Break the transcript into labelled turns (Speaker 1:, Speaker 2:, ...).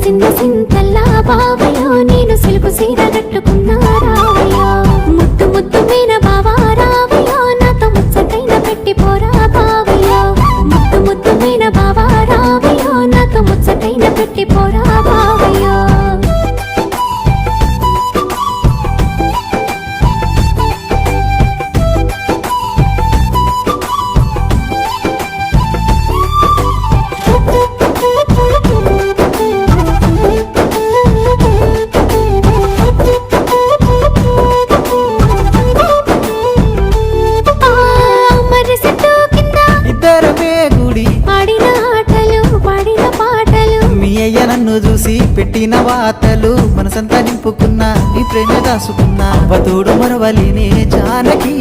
Speaker 1: మురిసింద సింతల్లా బావయ్యో నేను సిలుకు సీర కట్టుకున్నా రావయ్యో ముద్దు ముద్దు మీన బావా రావయ్యో నాతో ముచ్చటైన పెట్టి పోరా బావయ్యో ముద్దు ముద్దు మీన బావా రావయ్యో నాతో ముచ్చటైన పెట్టి పోరా బావయ్యో
Speaker 2: నన్ను చూసి పెట్టిన వాతలు మనసంతా నింపుకున్నా నీ ప్రేమ దాసుకున్నా అవతోడు మరవలినే జానకి